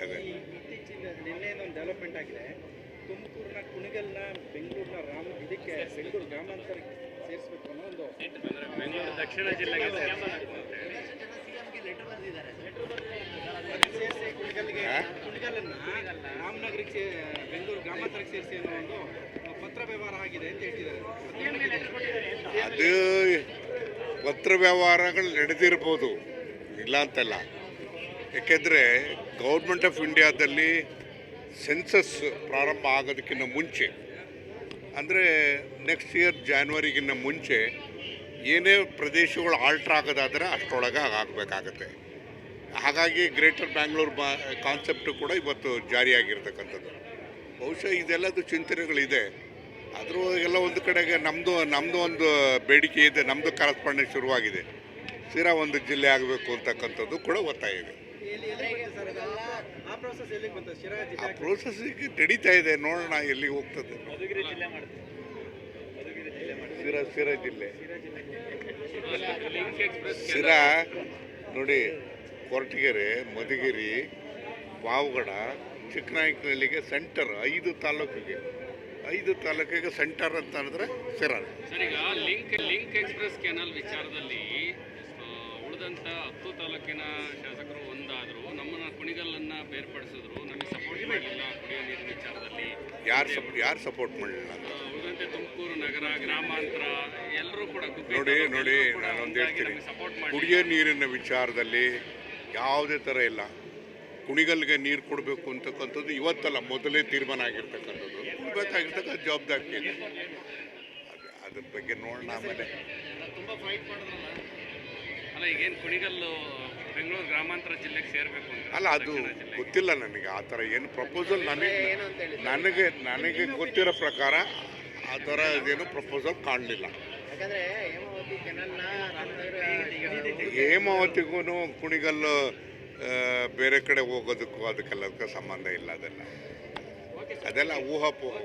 ಅದೇ ಇತ್ತೀಚಿನ ನಿನ್ನೆನೊಂದು ಡೆವಲಪ್ಮೆಂಟ್ ಆಗಿದೆ. ತುಮಕೂರಿನ ಕುಣಿಗಲ್ನ ಬೆಂಗಳೂರಿನ ಇದಕ್ಕೆ ಬೆಂಗಳೂರು ಗ್ರಾಮಾಂತರಕ್ಕೆ ಸೇರಿಸಬೇಕು ಅನ್ನೋ ಒಂದು ಬೆಂಗಳೂರು ದಕ್ಷಿಣ ಜಿಲ್ಲೆಗೆ ಸೇರಿಸಿ ಕುಣಿಗಲನ್ನ ರಾಮನಗರಕ್ಕೆ ಬೆಂಗಳೂರು ಗ್ರಾಮಾಂತರಕ್ಕೆ ಸೇರಿಸಿ ಅನ್ನೋ ಒಂದು ಪತ್ರ ವ್ಯವಹಾರ ಆಗಿದೆ ಅಂತ ಹೇಳ್ತಿದ್ದಾರೆ. ಅದು ಪತ್ರ ವ್ಯವಹಾರಗಳು ನಡೆದಿರ್ಬೋದು, ಇಲ್ಲ ಅಂತಲ್ಲ. ಏಕೆಂದರೆ ಗೌರ್ಮೆಂಟ್ ಆಫ್ ಇಂಡಿಯಾದಲ್ಲಿ ಸೆನ್ಸಸ್ ಪ್ರಾರಂಭ ಆಗೋದಕ್ಕಿಂತ ಮುಂಚೆ, ಅಂದರೆ ನೆಕ್ಸ್ಟ್ ಇಯರ್ ಜಾನ್ವರಿಗಿಂತ ಮುಂಚೆ ಏನೇ ಪ್ರದೇಶಗಳು ಆಲ್ಟ್ರ್ ಆಗೋದಾದರೆ ಅಷ್ಟರೊಳಗೆ ಆಗಬೇಕಾಗತ್ತೆ. ಹಾಗಾಗಿ ಗ್ರೇಟರ್ ಬ್ಯಾಂಗ್ಳೂರು ಕಾನ್ಸೆಪ್ಟು ಕೂಡ ಇವತ್ತು ಜಾರಿಯಾಗಿರ್ತಕ್ಕಂಥದ್ದು. ಬಹುಶಃ ಇದೆಲ್ಲದು ಚಿಂತನೆಗಳಿದೆ. ಆದರೂ ಎಲ್ಲ ಒಂದು ಕಡೆಗೆ ನಮ್ಮದು ಒಂದು ಬೇಡಿಕೆ ಇದೆ, ನಮ್ಮದು ಕರೆಸ್ಪಾಂಡೆನ್ಸ್ ಶುರುವಾಗಿದೆ. ಸಿರಾ ಒಂದು ಜಿಲ್ಲೆ ಆಗಬೇಕು ಅಂತಕ್ಕಂಥದ್ದು ಕೂಡ ಒತ್ತಾಯ ಇದೆ. ಆ ಪ್ರೋಸೆಸ್ ಈಗ ನಡೀತಾ ಇದೆ, ನೋಡೋಣ ಎಲ್ಲಿಗೆ ಹೋಗ್ತದೆ. ಸಿರಾ ಜಿಲ್ಲೆ ಸಿರಾ ನೋಡಿ, ಕೊರಟಗೆರೆ, ಮಧುಗಿರಿ, ಪಾವಗಡ, ಚಿಕ್ಕನಾಯಕನಹಳ್ಳಿಗೆ ಸೆಂಟರ್ 5 ತಾಲೂಕಿಗೆ ಸೆಂಟರ್ ಅಂತ ಹೇಳಿದ್ರೆ ಸಿರಾ. ಸರ್, ಈಗ ಲಿಂಕ್ ಎಕ್ಸ್ಪ್ರೆಸ್ ಕೆನಾಲ್ ವಿಚಾರದಲ್ಲಿ ಉಳಿದಂಥ 10 ತಾಲೂಕಿನ ಶಾಸಕರು ಒಂದಾದರೂ ನಮ್ಮನ್ನ ಕುಣಿಗಲ್ಲನ್ನು ಬೇರ್ಪಡಿಸಿದ್ರು, ನಮಗೆ ಸಪೋರ್ಟ್ ಮಾಡಲಿಲ್ಲ ಕುಡಿಯೋ ನೀರಿನ ವಿಚಾರದಲ್ಲಿ. ಯಾರು ಸಪೋರ್ಟ್ ಮಾಡಲಿಲ್ಲ ಅಂತ ಉಳಿದಂತೆ ತುಮಕೂರು ನಗರ, ಗ್ರಾಮಾಂತರ ಎಲ್ಲರೂ ಕೂಡ ನೋಡಿ ನಾನೊಂದು ಹೇಳ್ತೀನಿ, ಕುಡಿಯೋ ನೀರಿನ ವಿಚಾರದಲ್ಲಿ ಯಾವುದೇ ಥರ ಇಲ್ಲ. ಕುಣಿಗಲ್ಗೆ ನೀರು ಕೊಡಬೇಕು ಅಂತಕ್ಕಂಥದ್ದು ಇವತ್ತಲ್ಲ, ಮೊದಲೇ ತೀರ್ಮಾನ ಆಗಿರ್ತಕ್ಕಂಥದ್ದು. ಕೊಡಬೇಕಾಗಿರ್ತಕ್ಕಂಥ ಜವಾಬ್ದಾರಿ ಇದೆ. ಅದ್ರ ಬಗ್ಗೆ ನೋಡೋಣ ಆಮೇಲೆ. ತುಂಬ ಫೈಟ್ ಮಾಡಿದ್ರಲ್ಲ. ಅಲ್ಲ, ಈಗೇನು ಕುಣಿಗಲ್ಲು ಬೆಂಗಳೂರು ಗ್ರಾಮಾಂತರ ಜಿಲ್ಲೆಗೆ ಸೇರಬೇಕು ಅಂತ ಅಲ್ಲ, ಅದು ಗೊತ್ತಿಲ್ಲ ನನಗೆ. ಆ ಥರ ಏನು ಪ್ರಪೋಸಲ್ ನನಗೆ ಗೊತ್ತಿರೋ ಪ್ರಕಾರ ಆ ಥರ ಇದೇನು ಪ್ರಪೋಸಲ್ ಕಾಣಲಿಲ್ಲ. ಹೇಮಾವತಿಗೂ ಕುಣಿಗಲ್ಲು ಬೇರೆ ಕಡೆ ಹೋಗೋದಕ್ಕೂ ಅದಕ್ಕೆಲ್ಲದಕ್ಕೂ ಸಂಬಂಧ ಇಲ್ಲ. ಅದೆಲ್ಲ ಊಹಾಪೋಹ.